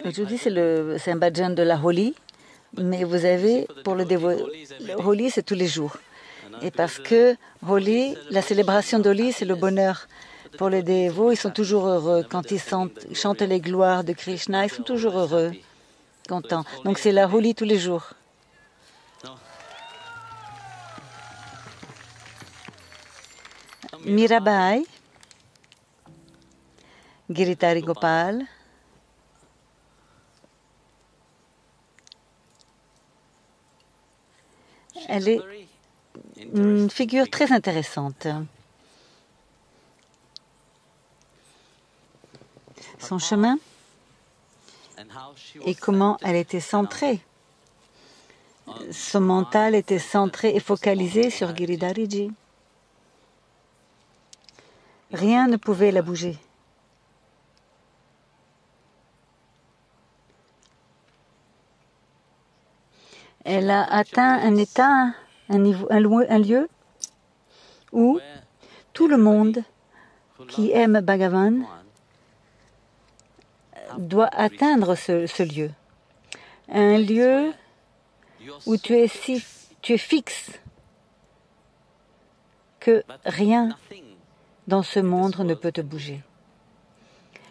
Aujourd'hui, c'est un bhajan de la Holi, mais vous avez, pour le Holi, c'est tous les jours. Et parce que Holi, la célébration d'Holi, c'est le bonheur. Pour les dévots, ils sont toujours heureux. Quand ils chantent les gloires de Krishna, ils sont toujours heureux, contents. Donc c'est la Holi tous les jours. Mirabai, Giridhari Gopal, elle est une figure très intéressante. Son chemin et comment elle était centrée. Son mental était centré et focalisé sur Giridhariji. Rien ne pouvait la bouger. Elle a atteint un état, un lieu où tout le monde qui aime Bhagavan doit atteindre ce lieu. Un lieu où tu es fixe que rien dans ce monde ne peut te bouger.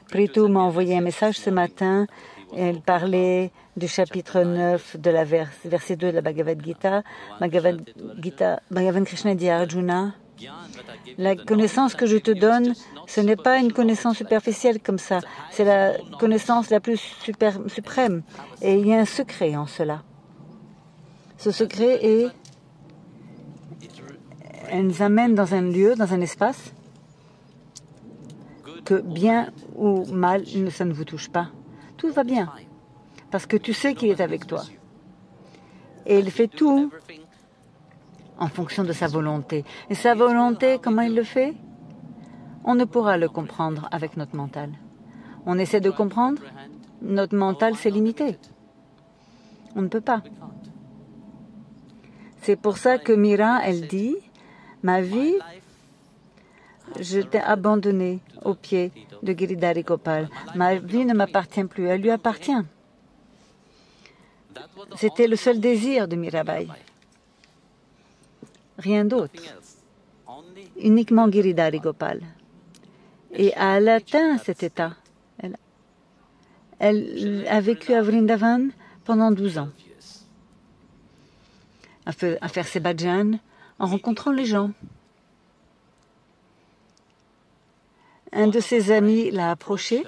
Prito m'a envoyé un message ce matin. Elle parlait du chapitre 9 de la verset 2 de la Bhagavad Gita. Bhagavan Krishna dit à Arjuna, la connaissance que je te donne, ce n'est pas une connaissance superficielle comme ça. C'est la connaissance la plus suprême. Et il y a un secret en cela. Ce secret elle nous amène dans un lieu, dans un espace, que bien ou mal, ça ne vous touche pas. Tout va bien, parce que tu sais qu'il est avec toi. Et il fait tout en fonction de sa volonté. Et sa volonté, comment il le fait? On ne pourra le comprendre avec notre mental. On essaie de comprendre, notre mental, c'est limité. On ne peut pas. C'est pour ça que Mira, elle dit, ma vie, je t'ai abandonné aux pieds de Giridhari Gopal. Ma vie ne m'appartient plus, elle lui appartient. C'était le seul désir de Mirabai. Rien d'autre. Uniquement Giridhari Gopal. Et elle a atteint cet état. Elle a vécu à Vrindavan pendant 12 ans. À faire ses bhajans en rencontrant les gens. Un de ses amis l'a approché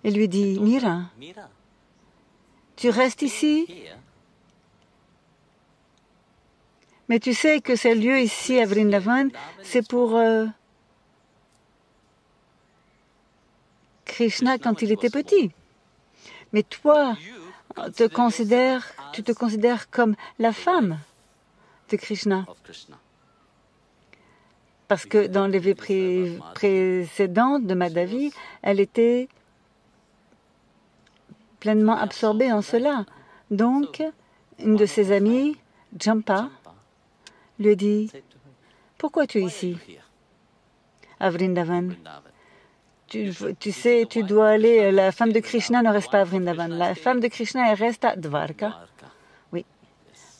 et lui dit, Mira, tu restes ici, mais tu sais que ce lieu ici à Vrindavan, c'est pour Krishna quand il était petit. Mais toi, tu te considères comme la femme de Krishna. Parce que dans les vies précédentes de Madhavi, elle était pleinement absorbée en cela. Donc, une de ses amies, Jampa, lui dit, « Pourquoi tu es ici, à Vrindavan? Tu sais, tu dois aller, la femme de Krishna ne reste pas à Vrindavan. La femme de Krishna, elle reste à Dvarka. Oui.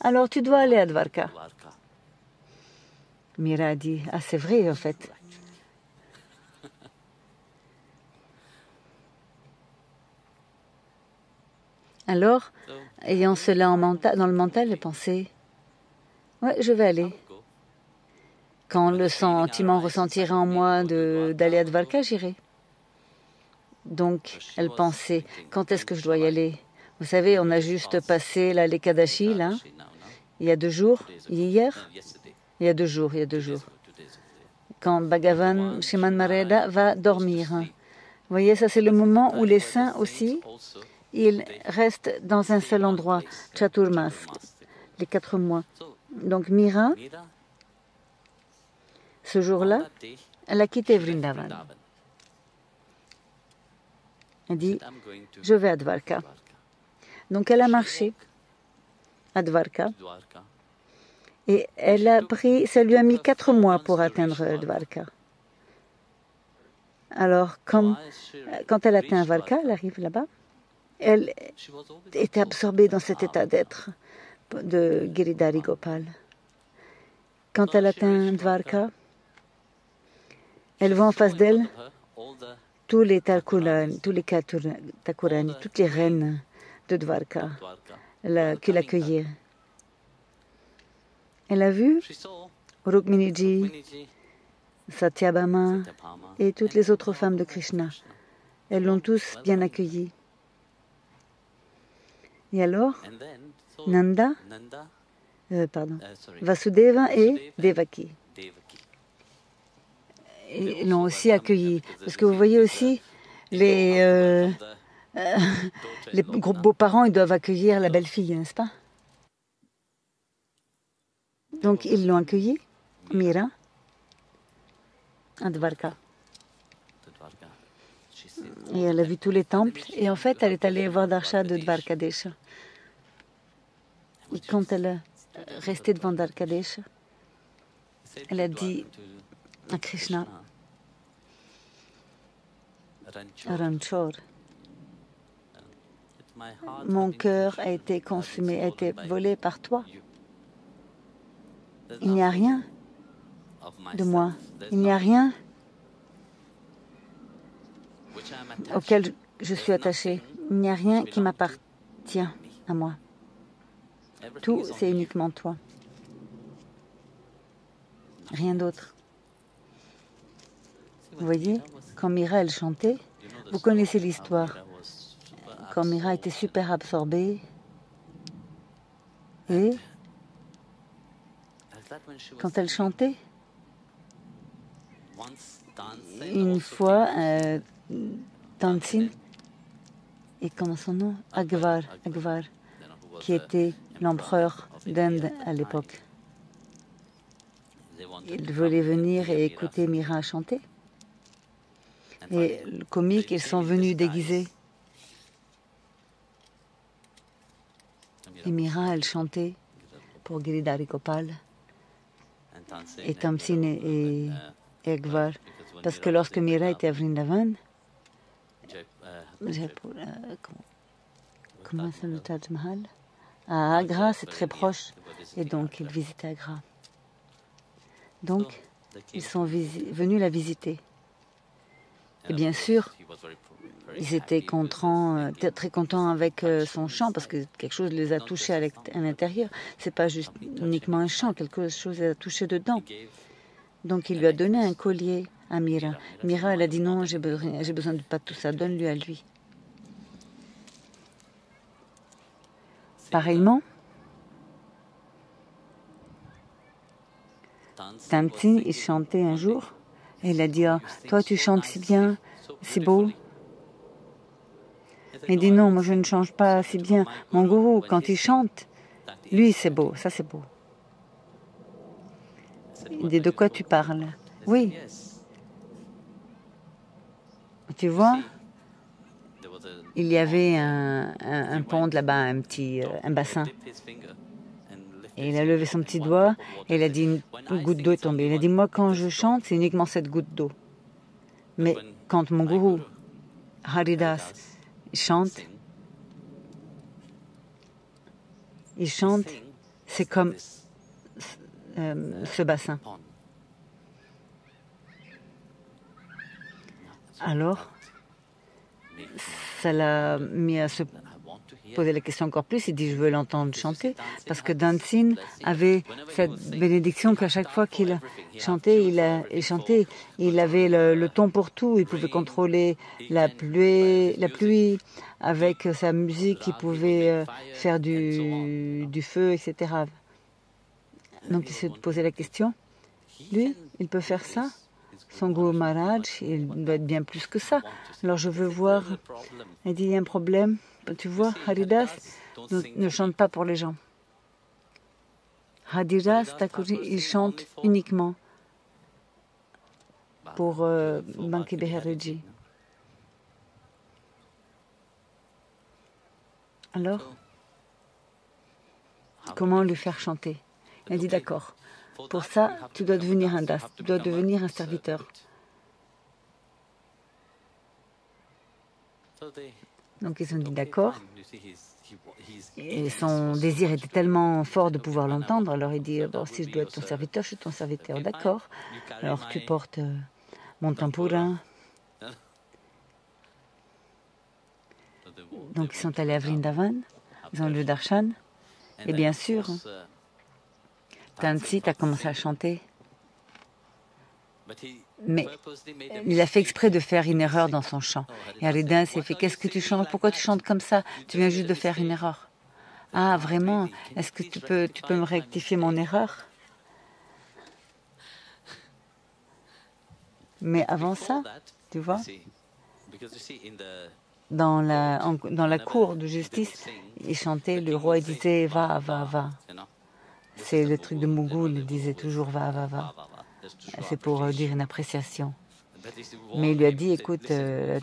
Alors, tu dois aller à Dvarka. » Mira a dit, ah c'est vrai en fait. Alors, ayant cela dans le mental, elle pensait, ouais, je vais aller. Quand le sentiment ressentira en moi d'aller à Dvarka, j'irai. Donc, elle pensait, quand est-ce que je dois y aller? Vous savez, on a juste passé l'Ekadashi, là, il y a 2 jours, hier. Il y a 2 jours, quand Bhagavan Sriman Marada va dormir. Vous voyez, ça c'est le moment où les saints aussi, ils restent dans un seul endroit, Chaturmas, les 4 mois. Donc Mira, ce jour-là, elle a quitté Vrindavan. Elle dit, je vais à Dvarka. Donc elle a marché à Dvarka. Et ça lui a mis 4 mois pour atteindre Dvarka. Alors, quand elle atteint Dvarka, elle arrive là-bas, elle était absorbée dans cet état d'être de Giridhari Gopal. Quand elle atteint Dvarka, elle voit en face d'elle tous les Thakurani, toutes les reines de Dvarka qui l'accueillirent. Elle a vu Rukminiji, Satyabhama et toutes les autres femmes de Krishna. Elles l'ont tous bien accueillie. Et alors, Vasudeva et Devaki. Ils l'ont aussi accueillie. Parce que vous voyez aussi, les beaux-parents, ils doivent accueillir la belle-fille, n'est-ce pas? Donc, ils l'ont accueillie, Mira, à Dvarka. Et elle a vu tous les temples. Et en fait, elle est allée voir Darsha de Dvarkadesha. Et quand elle est restée devant Dvarkadesha, elle a dit à Krishna, Ranchor, mon cœur a été consumé, a été volé par toi. Il n'y a rien de moi. Il n'y a rien auquel je suis attachée. Il n'y a rien qui m'appartient à moi. Tout, c'est uniquement toi. Rien d'autre. Vous voyez, quand Mira, elle chantait, vous connaissez l'histoire. Quand Mira était super absorbée, et quand elle chantait, une fois, Tansin, et comment son nom? Agvar, qui était l'empereur d'Inde à l'époque. Ils voulaient venir et écouter Mira chanter. Et le comique, ils sont venus déguisés. Et Mira, elle chantait pour Giridhari Gopal et Tamsin et Agvar. Parce que lorsque Mira était à Vrindavan, comment c'est le Taj Mahal? À Agra, c'est très proche. Et donc, ils visitaient Agra. Donc, ils sont venus la visiter. Et bien sûr, ils étaient très contents avec son chant, parce que quelque chose les a touchés à l'intérieur. Ce n'est pas juste uniquement un chant, quelque chose les a touchés dedans. Donc, il lui a donné un collier à Mira. Mira, elle a dit non, j'ai besoin de pas tout ça, donne-lui à lui. Pareillement, Tansin, il chantait un jour, et il a dit, oh, toi tu chantes si bien, si beau. Il dit non, moi je ne chante pas si bien. Mon gourou, quand il chante, lui c'est beau, ça c'est beau. Il dit, de quoi tu parles? Oui. Tu vois, il y avait un pont là-bas, un bassin. Et il a levé son petit doigt et il a dit, une goutte d'eau est tombée. Il a dit, moi quand je chante, c'est uniquement cette goutte d'eau. Mais quand mon gourou, Haridas, chante, c'est comme ce bassin. Alors, ça l'a mis à se poser la question encore plus. Il dit, je veux l'entendre chanter, parce que Tansin avait cette bénédiction qu'à chaque fois qu'il chantait, il avait le ton pour tout. Il pouvait contrôler la pluie avec sa musique, il pouvait faire du feu, etc. Donc il s'est posé la question, lui, il peut faire ça? Son Guru Maharaj, il doit être bien plus que ça. Alors je veux voir. Il dit, il y a un problème. Tu vois, Haridas ne chante pas pour les gens. Haridas Thakurji, il chante uniquement pour Banki Bihariji. Alors, comment lui faire chanter? Il dit, d'accord. Pour ça, tu dois devenir un das, tu dois devenir un serviteur. Donc ils ont dit d'accord. Et son désir était tellement fort de pouvoir l'entendre. Alors il dit, bon, si je dois être ton serviteur, je suis ton serviteur. D'accord. Alors tu portes mon tambourin. Donc ils sont allés à Vrindavan, ils ont le darshan. Et bien sûr, Tansit a commencé à chanter. Mais il a fait exprès de faire une erreur dans son chant. Et Haridas s'est fait, qu'est-ce que tu chantes? Pourquoi tu chantes comme ça? Tu viens juste de faire une erreur. Ah, vraiment? Est-ce que tu peux me rectifier mon erreur? Mais avant ça, tu vois, dans la cour de justice, il chantait, le roi il disait, va, va, va. C'est le truc de Mughal, il disait toujours, va, va, va. C'est pour dire une appréciation. Mais il lui a dit, écoute,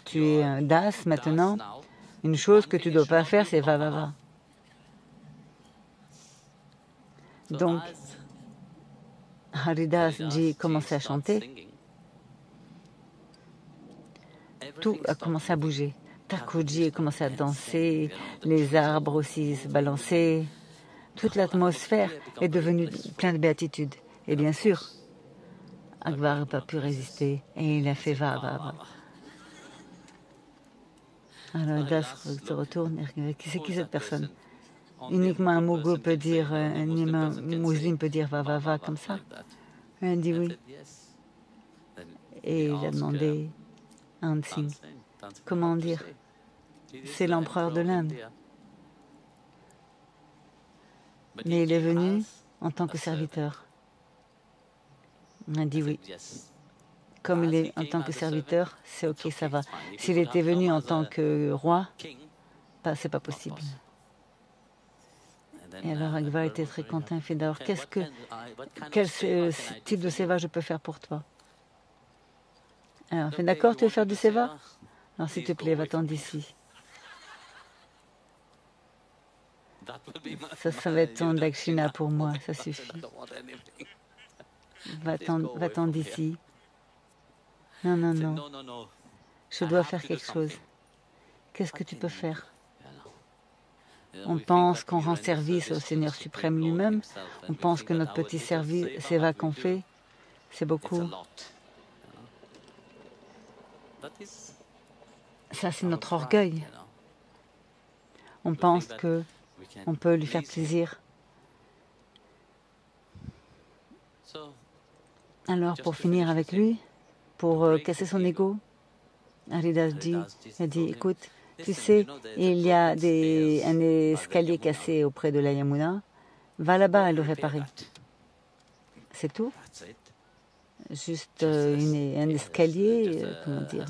tu es un das maintenant, une chose que tu ne dois pas faire, c'est va, va, va. Donc, Haridas Ji commençait à chanter. Tout a commencé à bouger. Thakurji a commencé à danser, les arbres aussi se balançaient. Toute l'atmosphère est devenue pleine de béatitude. Et bien sûr, Akbar n'a pas pu résister et il a fait va, va, va. Alors Das se retourne et regarde, c'est qui cette personne? Uniquement un Mughal peut dire, un musulman peut dire va, va, va comme ça. Et il dit oui. Et il a demandé à Han Singh, comment dire? C'est l'empereur de l'Inde. Mais il est venu en tant que serviteur. On a dit oui. Comme il est en tant que serviteur, c'est ok, ça va. S'il était venu en tant que roi, c'est pas possible. Et alors Akbar était très content. Il fait d'abord, quel type de seva je peux faire pour toi? Alors il fait d'accord, tu veux faire du seva? Alors s'il te plaît, va-t'en d'ici. Ça va être ton dakshina pour moi, ça suffit. Va-t'en d'ici. Non, non, non. Je dois faire quelque chose. Qu'est-ce que tu peux faire? On pense qu'on rend service au Seigneur suprême lui-même. On pense que notre petit service, seva qu'on fait, c'est beaucoup. Ça, c'est notre orgueil. On pense qu'on peut lui faire plaisir. Alors, pour finir avec lui, pour casser son ego, Haridas Ji a dit, écoute, tu sais, il y a un escalier cassé auprès de la Yamuna, va là-bas et le réparer. C'est tout. Juste un escalier, comment dire,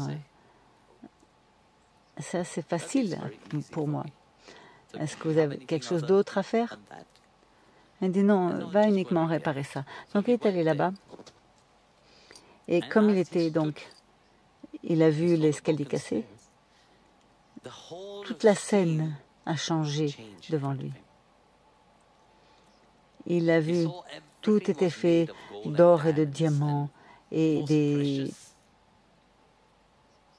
ça c'est facile pour moi. Est-ce que vous avez quelque chose d'autre à faire? Il dit non, va uniquement réparer ça. Donc il est allé là-bas. Et comme il a vu l'escalier cassé, toute la scène a changé devant lui. Il a vu, tout était fait d'or et de diamants et des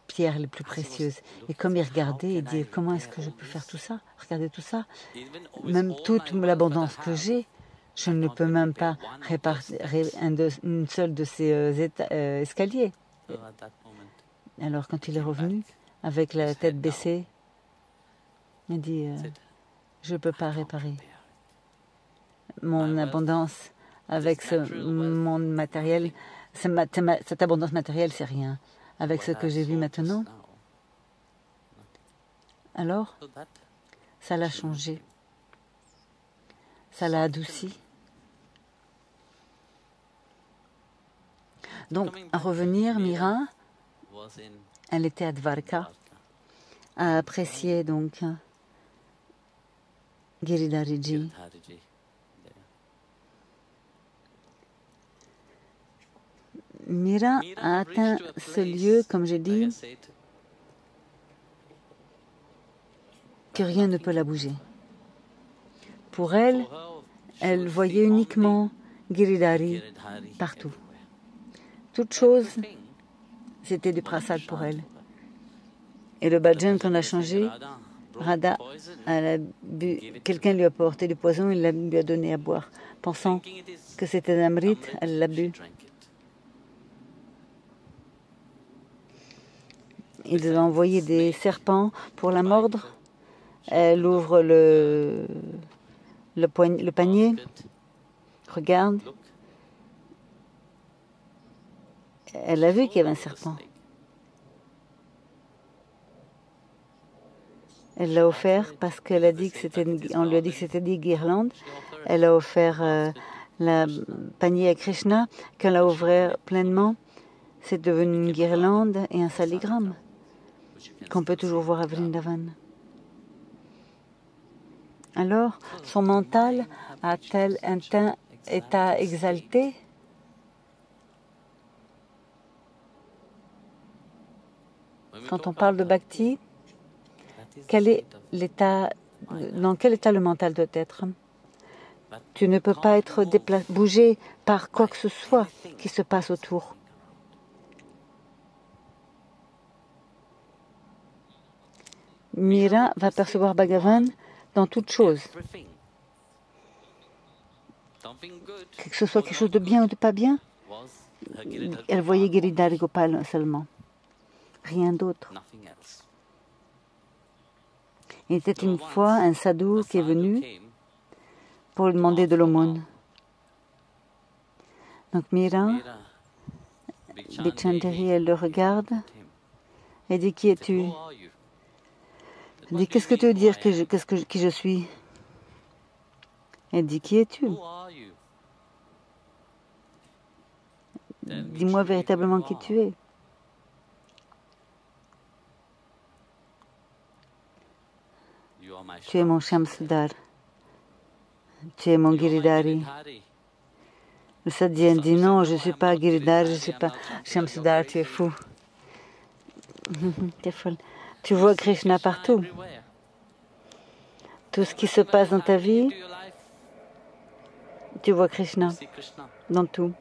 pierres les plus précieuses. Et comme il regardait, il dit, comment est-ce que je peux faire tout ça? Regardez tout ça. Même toute l'abondance que j'ai, je ne peux même pas réparer une seule de ces escaliers. Alors quand il est revenu, avec la tête baissée, il dit, je ne peux pas réparer. Mon abondance avec mon matériel, cette abondance matérielle, c'est rien. Avec ce que j'ai vu maintenant, alors, ça l'a changé. Ça l'a adouci. Donc, à revenir, Mira, elle était à Dvarka, a apprécié donc Giridhariji. Mira a atteint ce lieu, comme j'ai dit, que rien ne peut la bouger. Pour elle, elle voyait uniquement Giridhari partout. Toute chose, c'était du prasad pour elle. Et le bhajan qu'on a changé, Radha, quelqu'un lui a apporté du poison, il lui a donné à boire. Pensant que c'était un amrit, elle l'a bu. Ils ont envoyé des serpents pour la mordre. Elle ouvre le panier, regarde. Elle a vu qu'il y avait un serpent. Elle l'a offert parce qu'elle a dit que c'était, on lui a dit que c'était des guirlandes. Elle a offert le panier à Krishna. Quand elle l'a ouvert pleinement, c'est devenu une guirlande et un saligramme qu'on peut toujours voir à Vrindavan. Alors, son mental a-t-elle un état exalté? Quand on parle de bhakti, quel est dans quel état le mental doit être? Tu ne peux pas être bougé par quoi que ce soit qui se passe autour. Mira va percevoir Bhagavan dans toute chose. Que ce soit quelque chose de bien ou de pas bien, elle voyait Giridhari Gopal seulement. Rien d'autre. Il était une fois un sadhu qui est venu pour lui demander de l'aumône. Donc Mira, Bichandari, elle le regarde et dit, qui es-tu? Elle dit, qu'est-ce que tu veux dire qui je suis? Elle dit, qui es-tu? Dis-moi véritablement qui tu es. Tu es mon Shamsudar. Tu es mon Giridhari. Le sadhya dit, non, je ne suis pas Giridhari, je ne suis pas Shamsudar, tu es fou. Tu es folle. Tu vois Krishna partout. Tout ce qui se passe dans ta vie, tu vois Krishna dans tout.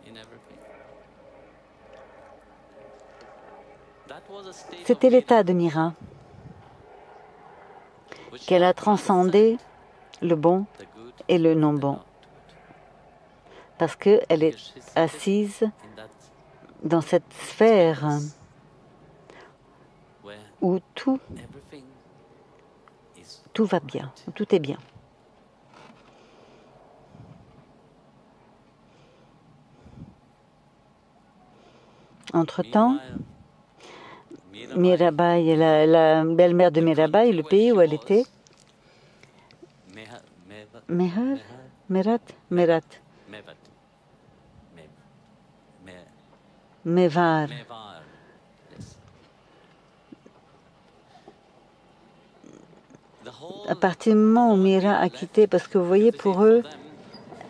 C'était l'état de Mira, qu'elle a transcendé le bon et le non bon, parce qu'elle est assise dans cette sphère où tout va bien, où tout est bien. Entre-temps, Mirabai, la belle-mère de Mirabai, le pays où elle était, Mevar. À partir du moment où Mira a quitté, parce que vous voyez, pour eux,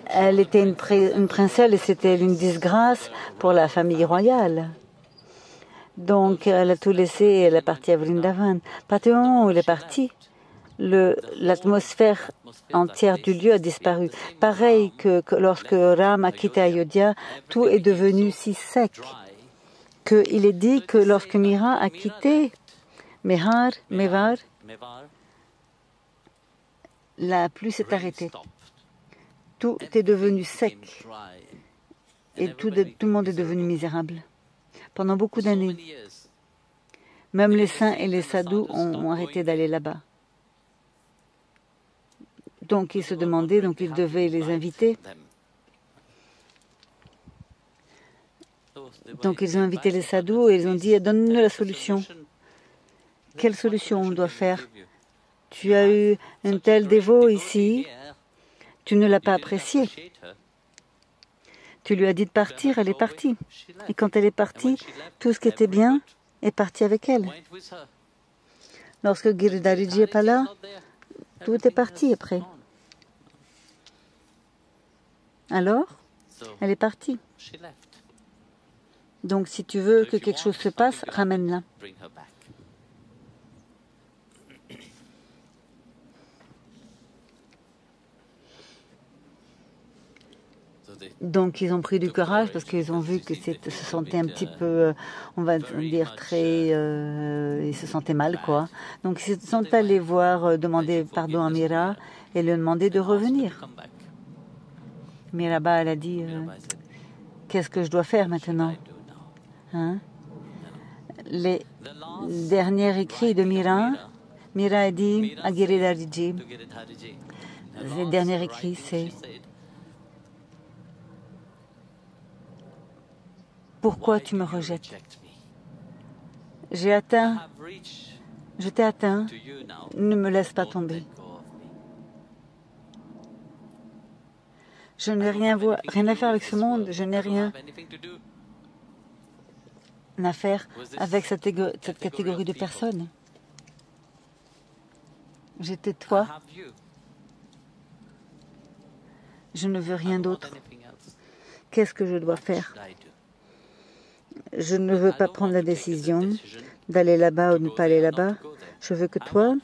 elle était une princesse et c'était une disgrâce pour la famille royale. Donc, elle a tout laissé et elle est partie à Vrindavan. À partir du moment où elle est partie, l'atmosphère entière du lieu a disparu. Pareil que lorsque Ram a quitté Ayodhya, tout est devenu si sec qu'il est dit que lorsque Mira a quitté Mevar, la pluie s'est arrêtée. Tout est devenu sec et tout le monde est devenu misérable. Pendant beaucoup d'années, même les saints et les sadhus ont arrêté d'aller là-bas. Donc ils se demandaient, donc ils devaient les inviter. Donc ils ont invité les sadhus et ils ont dit, donne-nous la solution. Quelle solution on doit faire? Tu as eu un tel dévot ici, tu ne l'as pas apprécié. Tu lui as dit de partir, elle est partie. Et quand elle est partie, tout ce qui était bien est parti avec elle. Lorsque Giridhariji n'est pas là, tout est parti après. Alors, elle est partie. Donc, si tu veux que quelque chose se passe, ramène-la. Donc, ils ont pris du courage parce qu'ils ont vu que se sentaient un petit peu, on va dire, très... ils se sentaient mal, quoi. Donc, ils sont allés voir, demander pardon à Mira et lui demander de revenir. Mirabai, elle a dit, qu'est-ce que je dois faire maintenant, hein? Les derniers écrits de Mira a dit à Giridhariji, les derniers écrits, c'est « Pourquoi tu me rejettes? Je t'ai atteint, ne me laisse pas tomber. Je n'ai rien à faire avec ce monde, je n'ai rien à faire avec cette catégorie de personnes. J'étais toi. Je ne veux rien d'autre. Qu'est-ce que je dois faire? Je ne veux pas prendre la décision d'aller là-bas ou de ne pas aller là-bas. Je veux que toi,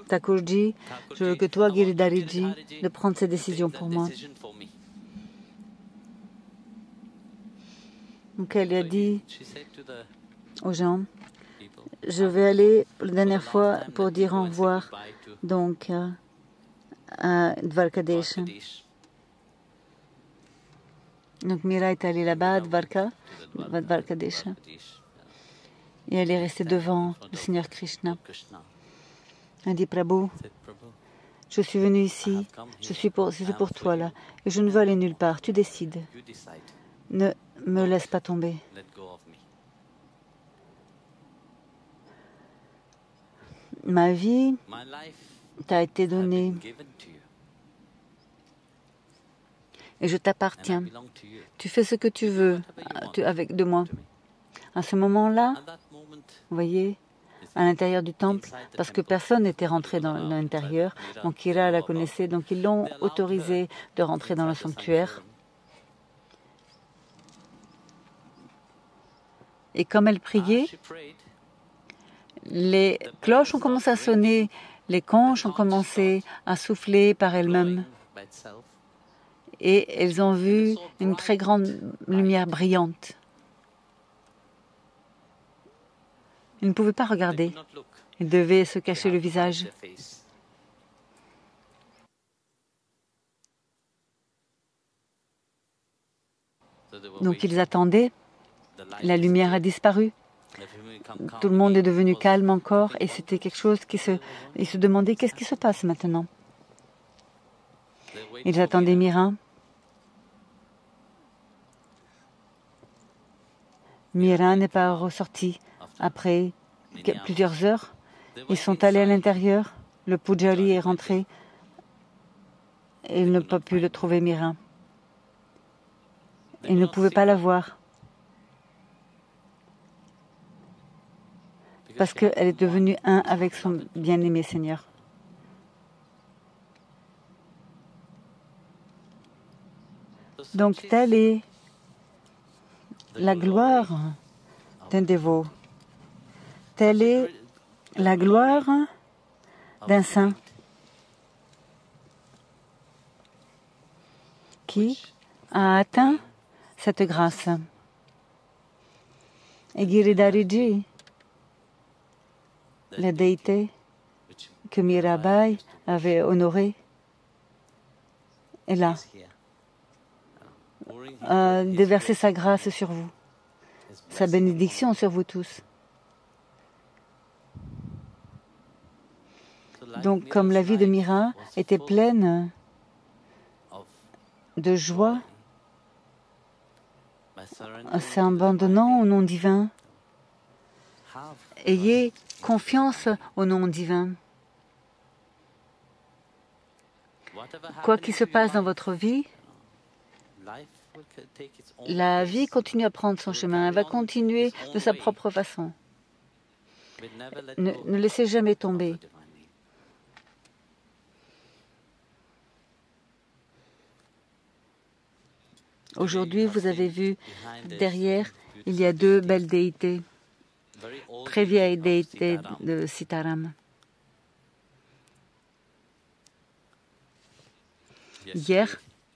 Thakurji, je veux que toi, Giridhariji, de prendre ces décisions pour moi. » Donc elle a dit aux gens, je vais aller pour la dernière fois pour dire au revoir donc à Dvarkadesh. Donc Mira est allée là-bas à Dvarkadesh. Et elle est restée devant le Seigneur Krishna. Elle dit, Prabhu, je suis venue ici, c'est pour toi là, et je ne veux aller nulle part, tu décides. Ne me laisse pas tomber. Ma vie t'a été donnée et je t'appartiens. Tu fais ce que tu veux avec de moi. À ce moment-là, vous voyez, à l'intérieur du temple, parce que personne n'était rentré dans l'intérieur, donc Ira la connaissait, donc ils l'ont autorisée de rentrer dans le sanctuaire. Et comme elle priait, les cloches ont commencé à sonner, les conches ont commencé à souffler par elles-mêmes. Et elles ont vu une très grande lumière brillante. Ils ne pouvaient pas regarder. Ils devaient se cacher le visage. Donc ils attendaient. La lumière a disparu. Tout le monde est devenu calme encore et c'était quelque chose ils se demandaient qu'est-ce qui se passe maintenant. Ils attendaient Mira. Mira n'est pas ressortie. Après plusieurs heures, ils sont allés à l'intérieur. Le Pujari est rentré et il n'a pas pu le trouver, Mira. Il ne pouvait pas la voir. Parce qu'elle est devenue un avec son bien-aimé Seigneur. Donc, telle est la gloire d'un dévot. Telle est la gloire d'un saint qui a atteint cette grâce. Et Giridhariji, la déité que Mirabai avait honorée, est là, a déversé sa grâce sur vous, sa bénédiction sur vous tous. Donc, comme la vie de Mira était pleine de joie, s'abandonnant au nom divin, ayez confiance au nom divin. Quoi qu'il se passe dans votre vie, la vie continue à prendre son chemin. Elle va continuer de sa propre façon. Ne laissez jamais tomber. Aujourd'hui, vous avez vu, derrière, il y a deux belles déités, très vieilles déités de Sitaram. Hier,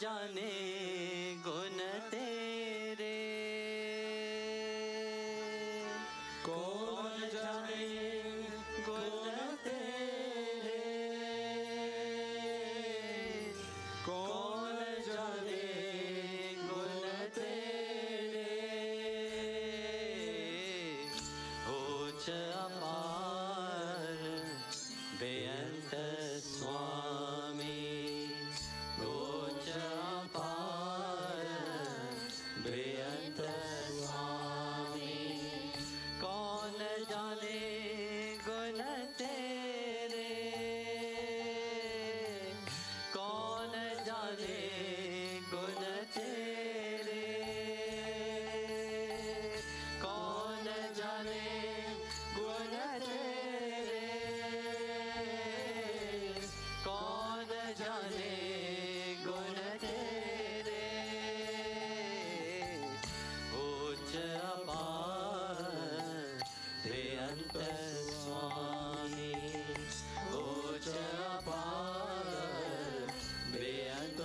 जाने गुण तेरे, कौन जाने गुण तेरे, कौन जाने गुण तेरे, ऊंच अपार बेअंत स्वामी, ऊंच अपार बेअंत स्वामी, कौन जाने गुण तेरे, कौन जाने गुण तेरे, कौन जाने गुण तेरे, कौन जाने गुण तेरे, उच्च अपार बेअंत स्वामी, उच्च अपार बेअंत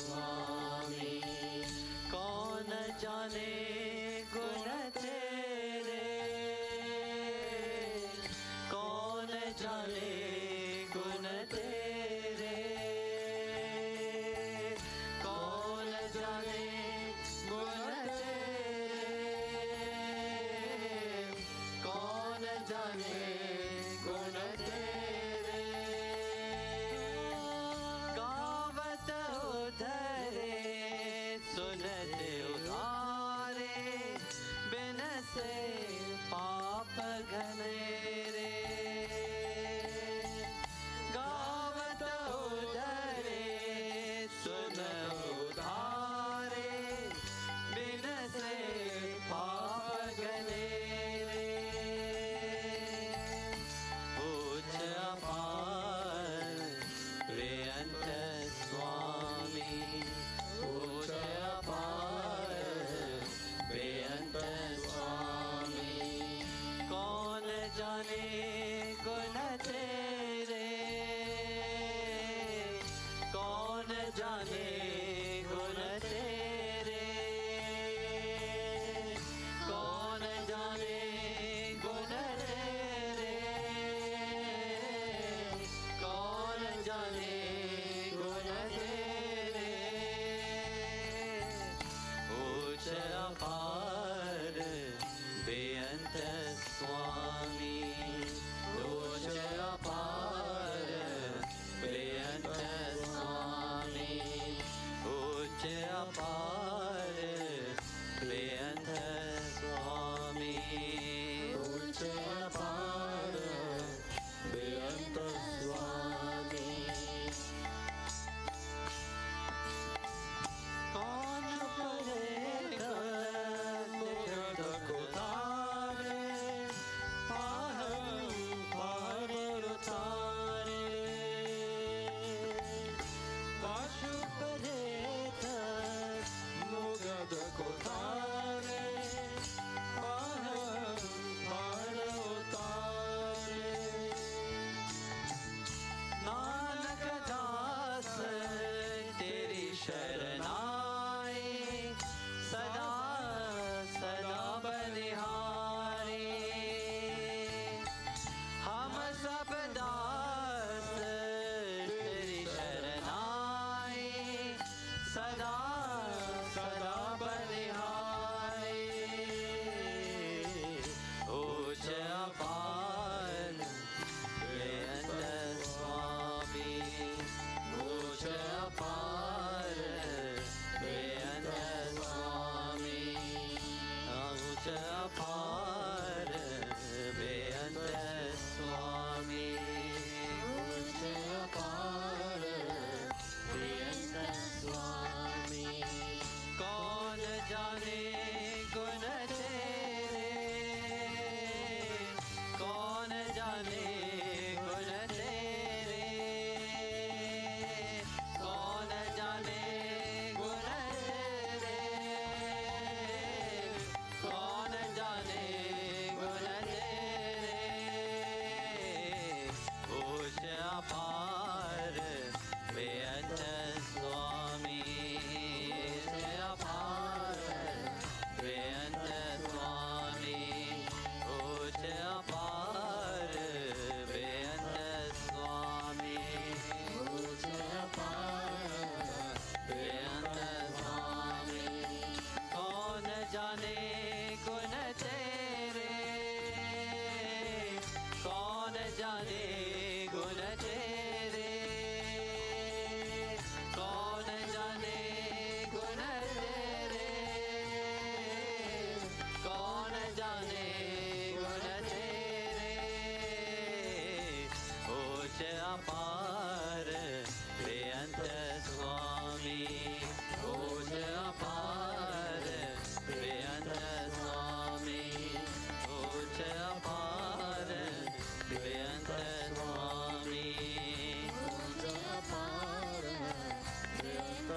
स्वामी, कौन जाने गुण तेरे, कौन जाने गुण तेरे, कौन जाने गुण तेरे, कौन जाने गुण तेरे, गावत उधरे सुनत उधारे, बिन से पाप घनेरे, गावत उधरे सुन उधारे, बिन से पाप घनेरे, उच्च अपार बेअंत स्वामी, उच्च अपार बेअंत स्वामी, कौन जाने गुण तेरे, कौन जाने गुण तेरे, कौन जाने गुण तेरे, कौन जाने गुण तेरे, उच्च अपार बेअंत स्वामी, उच्च अपार बेअंत स्वामी,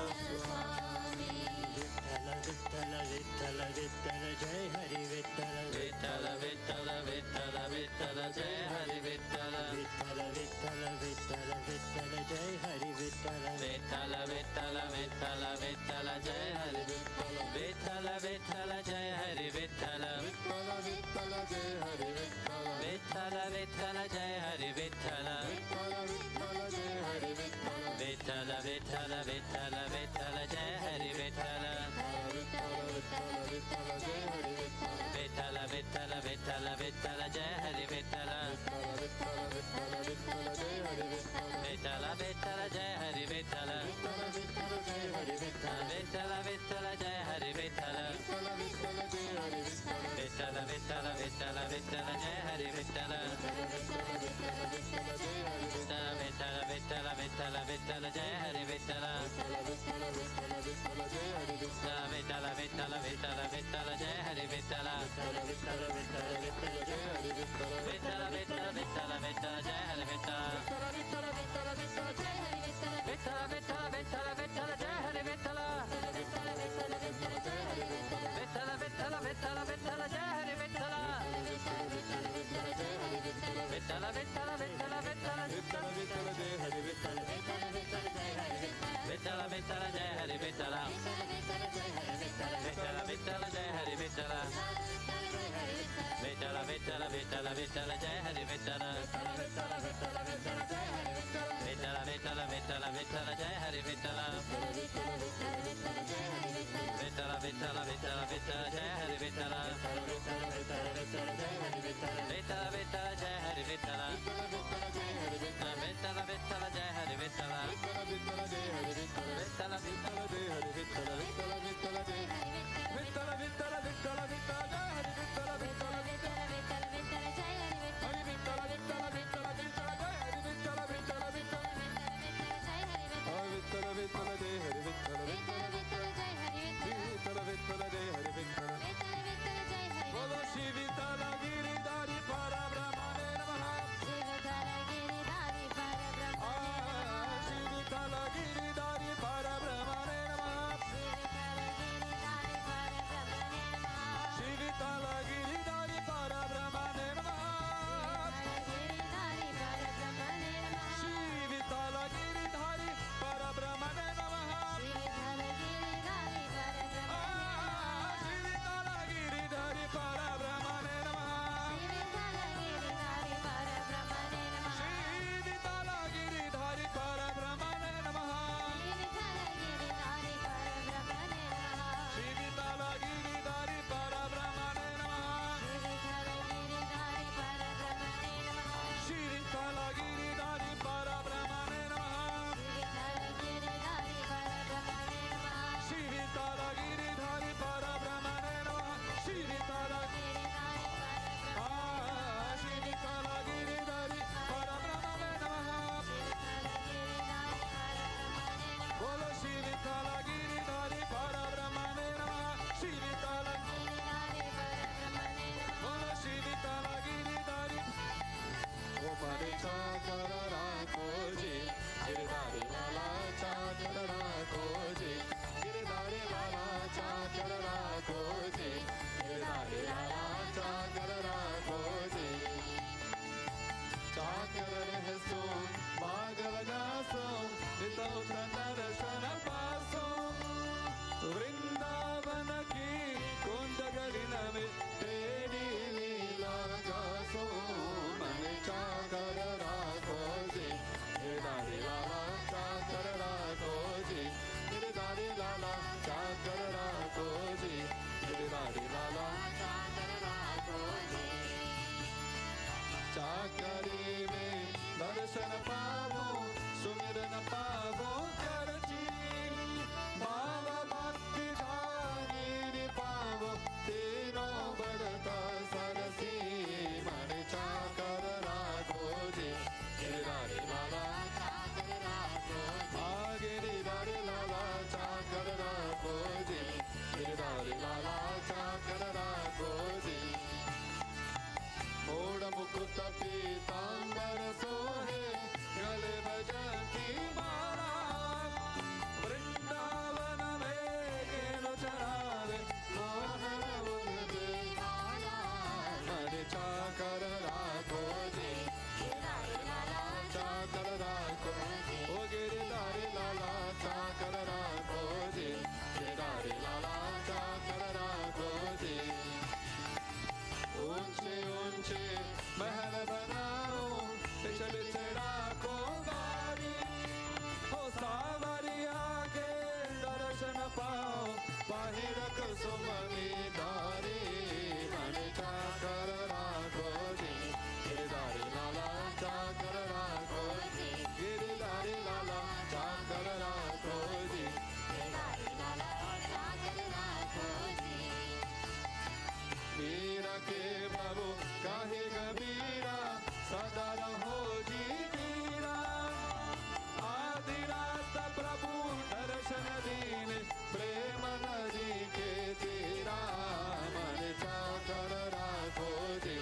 Swami. Vittala, Vittala, Vittala, Vittala, Jai Hari Vittala. Vittala, Vittala, Vittala, Vittala, Jai Hari Vittala. Vittala, Vittala, Vittala, Vittala, Jai Hari Vittala. Vittala, Vittala, Vittala, Vittala, Jai Hari Vittala. Vittala, Vittala, Jai Hari Vittala. Vittala, Vittala, Jai Hari Vittala. Vittala, Vittala, Jai Hari Vittala. Vittala, Vittala, Jai Hari Vittala. Vittala, Vittala, Vittala, Vittala, Jai Hari Vittala. Vittala, Vittala, Vittala, Jai Hari Vittala. Vittala, Vittala, Vittala, Vittala, Jai Hari Vittala. Vittala, Vittala, Vittala, Jai Hari Vittala. Vittala, Vittala, Jai Hari Vittala. Vittala, Vittala, Jai Hari Vittala. Vittala, Vittala, Jai Hari Vittala. Vittala, Vittala, Jai Hari Vittala. Vittala, Vittala, Vittala, Vittala, Jai Hari Vittala. Vittala, Vittala, Vittala, Vittala, Jai Hari Vittala. Vittala, Vittala, Vittala, Vittala, Jai Hari Vittala. Vittala, Vittala, Vittala, Vittala, Jai Hari Vittala. Vittala, Vittala, Vittala, Vittala, Jai Hari Vittala. Vittala, Vittala, Vittala, Vittala, Jai Hari Vittala. Vittala, Vittala, Vittala, Vittala, Vittala, Vittala, Jai Hari Vittala. Vittala, Vittala, Jai Hari Vittala. Vittala, Vittala, Jai Hari Vittala. Vittala, Vittala, Vittala, Vittala, Jai Hari Vittala. Vittala, Vittala, Vittala, Vittala, Jai Hari Vittala. Vittala, Vittala, Vittala, Vittala, Jai Hari Vittala. Vittala, Vittala, Jai Hari Vittala. Vittala, Vittala, Jai Hari Vittala. Vittala, Vittala, Jai Hari Vittala. Vittala, Vittala, Vittala, Vittala, Jai Hari Vittala. Vittala, Vittala, Hari Vittala, Vittala, Vittala, Vittala, Jai Hari Vittala. Vittala, Vittala, Vittala, Vittala, Jai Hari Vittala. Vittala, Vittala, Jai Hari Vittala. Bolo Shri Vittala Giridhari Parabrahmane Namaha. Shri Vittala Giridhari Parabrahmane Namaha. Shri Vittala Giridhari Parabrahmane Namaha. Shri Vittala Giridhari Parabrahmane Namaha. Shri Vittala Giridhari Parabrahmane Namaha. हीर कुसुम धारी मन चाकर राखो जी गिरधारी लाला चाकर राखो जी गिरधारी लाला चाकर राखो जी गिरधारी लाला चाकर राखो जी मीरा के प्रभु काहे कबीरा सदा रहो जी मीरा आदि रात प्रभु दर्शन दीन प्रेम नदी के तीरा मन चाकर राखो जी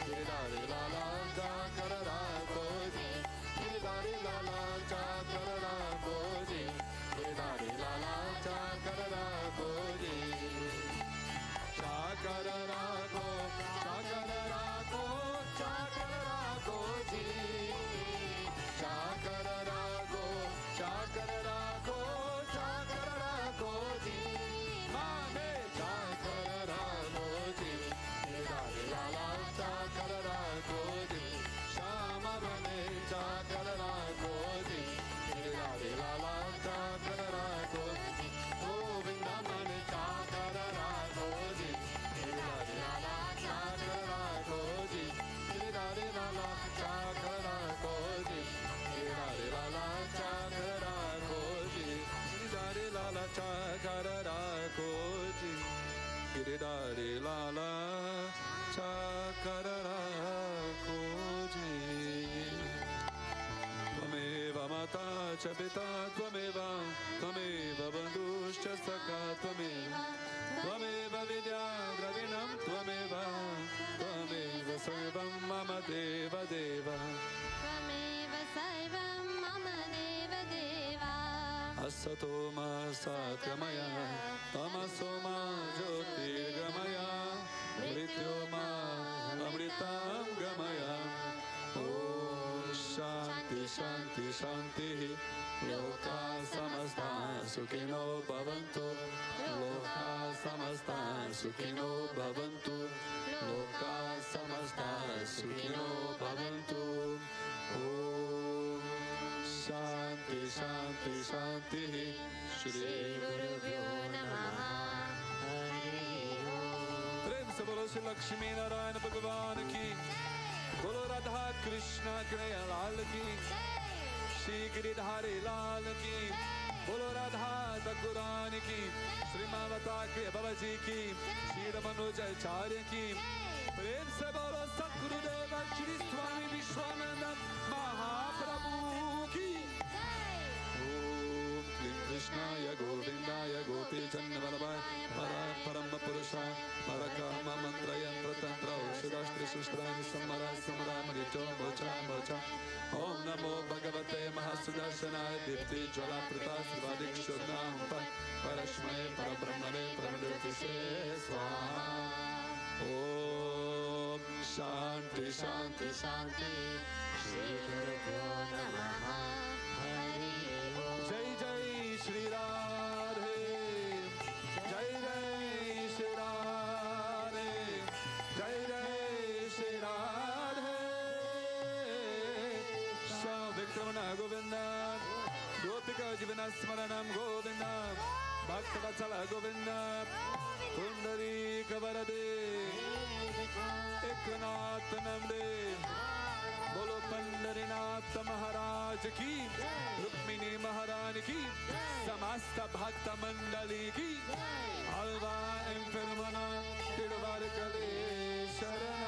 गिरधारी लाला चाकर राखो जी गिरधारी लाला चाकर राखो जी गिरधारी लाला चाकर राखो जी चाकर राखो चाकर राखो चाकर राखो जी चाकर राखो चाकर राखो चाकर राखो जी माने चाकर राखो जी गिरधारी लाला चाकर राखो जी श्याम बने चाकर राखो जी गिरधारी लाला चाकर राखो जी गोविंद मन चाकर राखो जी गिरधारी लाला चाकर राखो जी गिरधारी लाला चाकर राखो जी गिरधारी लाला चाकर राखो जी गिरधारी लाला चाकर राखो जी गिरधारी लाला चाकर राखो जी त्वमेव माता च पिता त्वमेव त्वमेव बन्धुश्च सखा त्वमेव विद्या द्रविणं त्वमेव त्वमेव सर्वं मम देव देव त्वमेव सर्वं मम देव देवा असतो मा सत्यमय तमसो मा ज्योतिर्गमय मृत्योर्मा अमृतं गमय ॐ शान्ति शान्ति शान्तिः लोकाः समस्ताः सुखिनो भवन्तु लोकाः समस्ताः सुखिनो भवन्तु लोकाः समस्ताः सुखिनो भवन्तु ॐ शान्ति शान्ति शान्तिः श्री गुरुभ्यो नमः हरि ओम प्रेम से बोलो श्री लक्ष्मी नारायण भगवान की बोलो राधा कृष्ण कन्हैया लाल की श्री गिरिधारी लाल की बोलो राधा ठाकुरान की श्री माता के बाबा जी की श्री रमनोजाचार्य की प्रेम से बोलो सद्गुरुदेव श्री स्वामी विश्वानंद महाप्रभु की ओम क्लीं कृष्णाय गोविंदाय गोपीचन्द्रवल्लभाय परम पुरुषाय परकाम मंत्र यंत्र तंत्र औषधास्त्र शस्त्राणि समरा मृत्यो मोचा ओम नमो भगवते महासुदर्शनाय दीप्ति ज्वाला प्रता सर्वाधिक्षुदां परस्मै परब्रह्मणे परमज्योतिषे स्वाहा ओम शांति शांति शांति श्री गुरुभ्यो नमः हरि ओम जय जय श्री राधे जय जय श्री राधे जय जय श्री राधे श्याम विक्रमण गोविंद गोपिका जीवन स्मरणम गोविंद भक्तवत्सल गोविंद पुंडरीक वरदे एकनाथ नंदे बोलो पंडरीनाथ महाराज की रुक्मिणी महारानी की समस्त भक्त मंडली की हलवा एम्फिरमना तिरुवारकले शरण